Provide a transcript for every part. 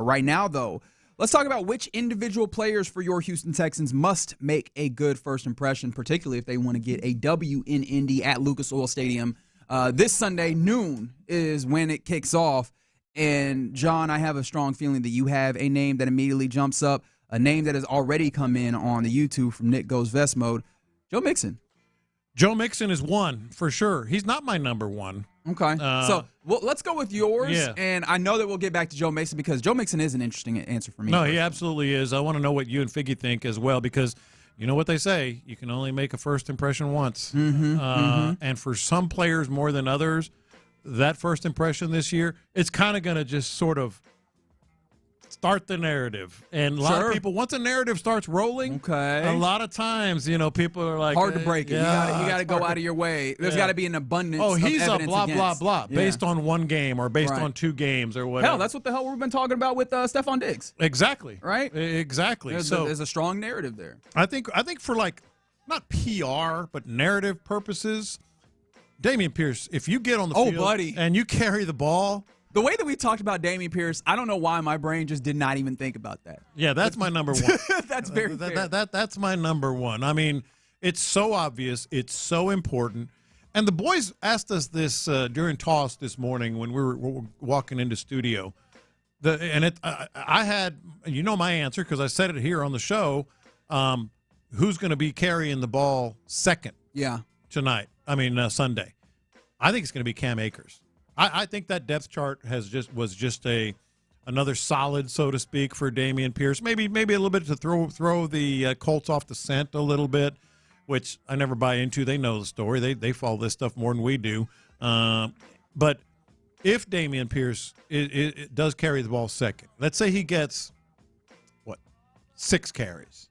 Right now, though, let's talk about which individual players for your Houston Texans must make a good first impression, particularly if they want to get a W in Indy at Lucas Oil Stadium. This Sunday, noon, is when it kicks off. And, John, I have a strong feeling that you have a name that immediately jumps up, a name that has already come in on the YouTube from Nick Goes Vest Mode, Joe Mixon. Joe Mixon is one, for sure. He's not my number one. Okay. Let's go with yours. Yeah. And I know that we'll get back to Joe Mixon because Joe Mixon is an interesting answer for me. No, he absolutely is. I want to know what you and Figgy think as well because you know what they say, you can only make a first impression once. And for some players more than others, that first impression this year, it's kind of going to just sort of start the narrative. And a lot of people, once a narrative starts rolling, a lot of times, people are like, hard to break it. You got to go out of your way. There's got to be an abundance of evidence he's a blah, against. blah, blah, based on one game or based on 2 games or whatever. Hell, that's what the hell we've been talking about with Stephon Diggs. Exactly. Right? Exactly. There's a strong narrative there. I think for not PR, but narrative purposes, Dameon Pierce, if you get on the field and you carry the ball. The way that we talked about Dameon Pierce, I don't know why my brain just did not even think about that. Yeah, that's my number one. That's very fair. That's my number one. I mean, it's so obvious. It's so important. And the boys asked us this during toss this morning when we were walking into studio. I had, my answer because I said it here on the show. Who's going to be carrying the ball second? Tonight. Sunday. I think it's going to be Cam Akers. I think that depth chart was just another solid, so to speak, for Dameon Pierce. Maybe a little bit to throw the Colts off the scent a little bit, which I never buy into. They know the story. They follow this stuff more than we do. But if Dameon Pierce it does carry the ball second, let's say he gets 6 carries,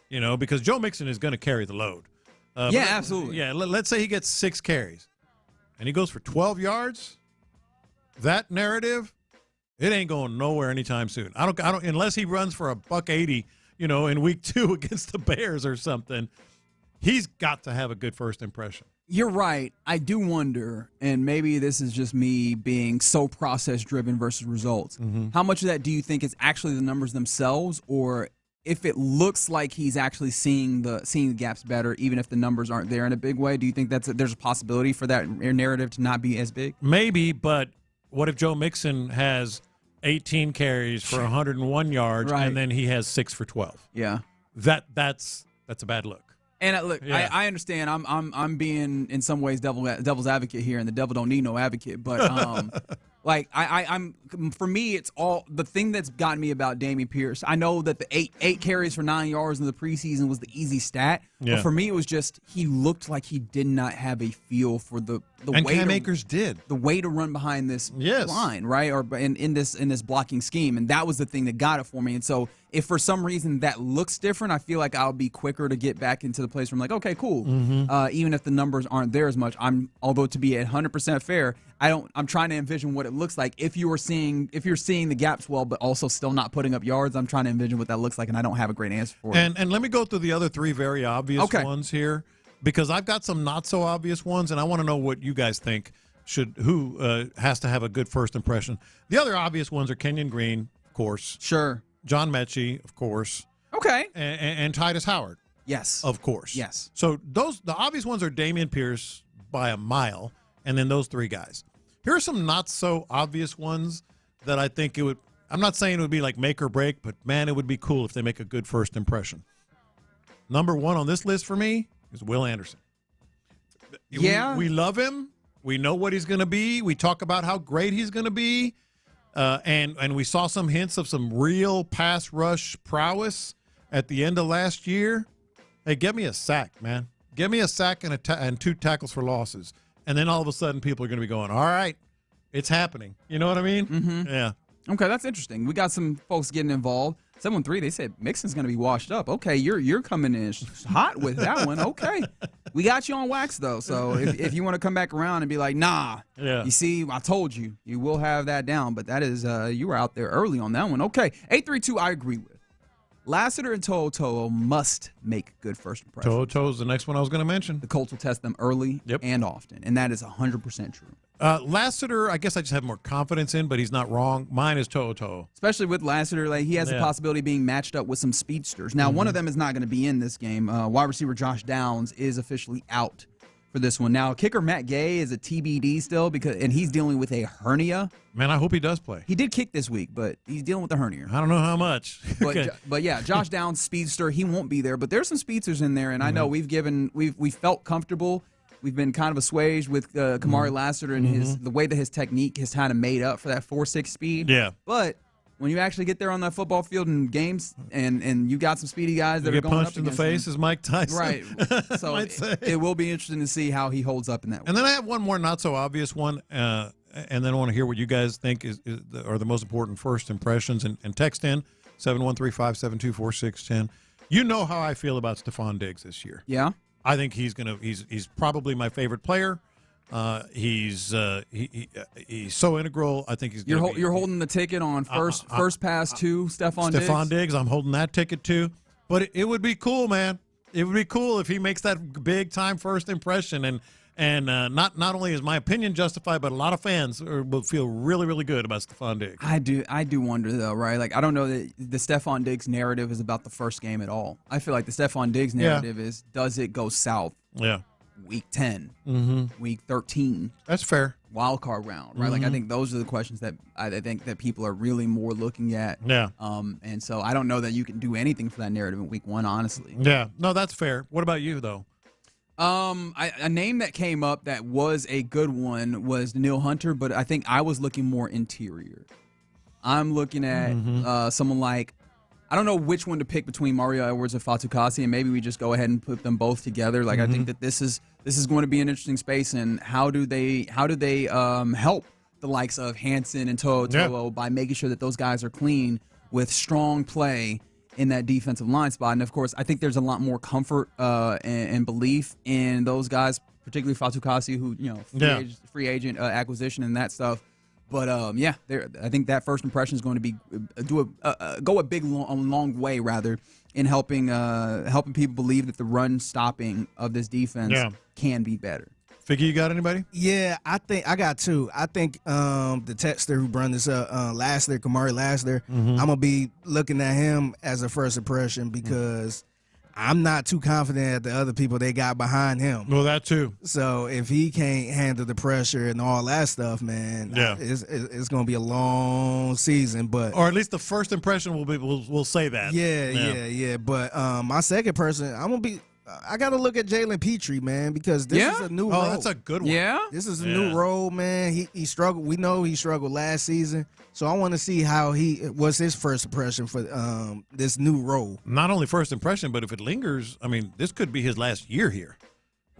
because Joe Mixon is going to carry the load. Absolutely. Yeah, let's say he gets 6 carries, and he goes for 12 yards. That narrative, it ain't going nowhere anytime soon. I don't unless he runs for $180, in week 2 against the Bears or something. He's got to have a good first impression. You're right. I do wonder, and maybe this is just me being so process-driven versus results. How much of that do you think is actually the numbers themselves, or if it looks like he's actually seeing the gaps better, even if the numbers aren't there in a big way? Do you think there's a possibility for that narrative to not be as big? Maybe, but what if Joe Mixon has 18 carries for 101 yards and then he has 6 for 12? Yeah, that's a bad look. And look, I understand. I'm being in some ways devil's advocate here, and the devil don't need no advocate. But I'm for me, it's all the thing that's gotten me about Dameon Pierce. I know that the eight carries for 9 yards in the preseason was the easy stat, but for me, it was just he looked like he did not have a feel for the and way Cam Akers did the way to run behind this line, right, or in this blocking scheme, and that was the thing that got it for me. And so, if for some reason that looks different, I feel like I'll be quicker to get back into the place where I'm like, okay, cool. Even if the numbers aren't there as much, although to be 100% fair, I'm trying to envision what it looks like if you're seeing the gaps well, but also still not putting up yards. I'm trying to envision what that looks like, and I don't have a great answer for it. And let me go through the other 3 very obvious ones here, because I've got some not so obvious ones, and I want to know what you guys think who has to have a good first impression. The other obvious ones are Kenyon Green, of course. Sure. John Mechie, of course. Okay. And Titus Howard. Yes. Of course. Yes. So the obvious ones are Dameon Pierce by a mile, and then those 3 guys. Here are some not so obvious ones that I think I'm not saying it would be like make or break, but man, it would be cool if they make a good first impression. Number 1 on this list for me is Will Anderson. Yeah. We love him. We know what he's going to be. We talk about how great he's going to be. And we saw some hints of some real pass rush prowess at the end of last year. Hey, get me a sack, man. Give me a sack and 2 tackles for losses. And then all of a sudden people are going to be going, all right, it's happening. You know what I mean? Yeah. Okay, that's interesting. We got some folks getting involved. 713, they said Mixon's going to be washed up. Okay, you're coming in hot with that one. Okay. We got you on wax, though. So if you want to come back around and be like, nah, you see, I told you, you will have that down. But that is, you were out there early on that one. Okay, 832, I agree with. Lassiter and To'o must make good first impressions. To'o's the next one I was going to mention. The Colts will test them early and often, and that is 100% true. Lassiter, I guess I just have more confidence in, but he's not wrong. Mine is To'o. Especially with Lassiter, like he has the possibility of being matched up with some speedsters. Now, one of them is not going to be in this game. Wide receiver Josh Downs is officially out for this one. Now, kicker Matt Gay is a TBD still and he's dealing with a hernia. Man, I hope he does play. He did kick this week, but he's dealing with the hernia. I don't know how much. But yeah, Josh Downs, speedster, he won't be there. But there's some speedsters in there, and I know we've felt comfortable. We've been kind of assuaged with Kamari Lassiter and the way that his technique has kind of made up for that 4.6 speed. Yeah. But when you actually get there on that football field in games and you got some speedy guys that you are get going punched up in the face him, as Mike Tyson. Right. So it will be interesting to see how he holds up in that way. And then I have one more not so obvious one, and then I want to hear what you guys think are the most important first impressions. And text in 713-572-4610. You know how I feel about Stephon Diggs this year. Yeah. I think he's probably my favorite player. He's so integral. I think you're holding the ticket on first pass to Stephon Diggs. Stephon Diggs. I'm holding that ticket too. But it would be cool, man. It would be cool if he makes that big time first impression, and not only is my opinion justified, but a lot of fans will feel really, really good about Stephon Diggs. I do wonder though, right? Like I don't know that the Stephon Diggs narrative is about the first game at all. I feel like the Stephon Diggs narrative is, does it go south? Yeah. Week 10, week 13. That's fair. Wild card round, right? Like I think those are the questions that I think that people are really more looking at. Yeah. And so I don't know that you can do anything for that narrative in week 1, honestly. Yeah. No, that's fair. What about you though? A name that came up that was a good one was Danielle Hunter, but I think I was looking more interior. I'm looking at someone like, I don't know which one to pick between Mario Edwards and Fatukasi, and maybe we just go ahead and put them both together. Like I think that this is going to be an interesting space, and how do they help the likes of Hansen and To'o by making sure that those guys are clean with strong play in that defensive line spot. And of course, I think there's a lot more comfort and belief in those guys, particularly Fatukasi, who free agent acquisition and that stuff. But I think that first impression is going to be go a big long way rather in helping people believe that the run stopping of this defense can be better. Figgy, you got anybody? Yeah, I think I got two. I think the texter who brought this up, Kamari Lassiter, I'm going to be looking at him as a first impression because I'm not too confident at the other people they got behind him. Well, that too. So if he can't handle the pressure and all that stuff, man, it's going to be a long season. Or at least the first impression will say that. Yeah. But my second person, I got to look at Jalen Petrie, man, because this is a new role. Oh, that's a good one. Yeah? This is a new role, man. He struggled. We know he struggled last season. So I want to see how what's his first impression for this new role. Not only first impression, but if it lingers, I mean, this could be his last year here.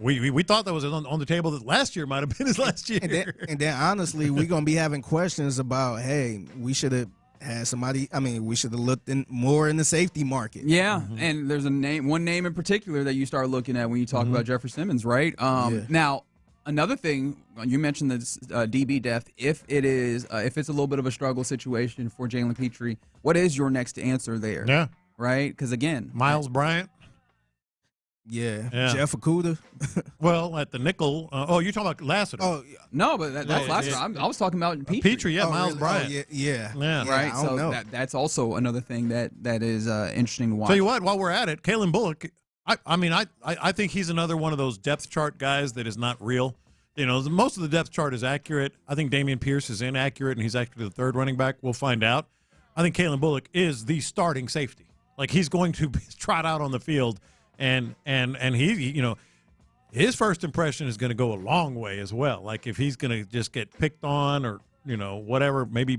We thought that was on the table that last year might have been his last year. And then honestly, we're going to be having questions about, hey, we should have had somebody. I mean, we should have looked more in the safety market. Yeah, and there's one name in particular that you start looking at when you talk about Jeffrey Simmons, right? Now, another thing you mentioned this DB depth. If it's a little bit of a struggle situation for Jalen Petrie, what is your next answer there? Yeah, right. Because again, Miles Bryant. Yeah. Jeff Okudah. Well, at the nickel. You're talking about Lassiter. Oh, no, but that's Lassiter. I was talking about Petrie. Miles really? Bryant. Yeah. Right. I don't know. That's also another thing that is interesting to watch. Tell you what, while we're at it, Kalen Bullock. I think he's another one of those depth chart guys that is not real. You know, most of the depth chart is accurate. I think Dameon Pierce is inaccurate, and he's actually the third running back. We'll find out. I think Kalen Bullock is the starting safety. Like, he's going to be trot out on the field. And he, his first impression is going to go a long way as well. Like, if he's going to just get picked on or, whatever, maybe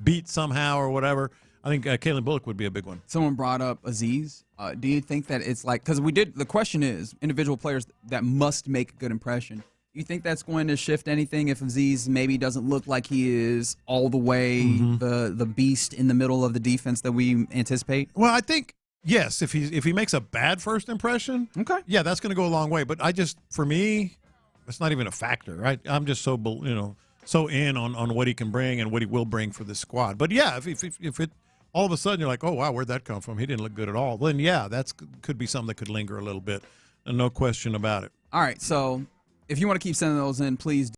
beat somehow or whatever, I think Kalen Bullock would be a big one. Someone brought up Azeez. Do you think that it's like, because the question is individual players that must make a good impression. You think that's going to shift anything if Azeez maybe doesn't look like he is all the way the beast in the middle of the defense that we anticipate? Well, I think, yes, if he makes a bad first impression, yeah, that's going to go a long way. But for me, it's not even a factor. I'm just so in on what he can bring and what he will bring for this squad. But yeah, if it all of a sudden you're like, oh wow, where'd that come from? He didn't look good at all. Then yeah, could be something that could linger a little bit, and no question about it. All right, so if you want to keep sending those in, please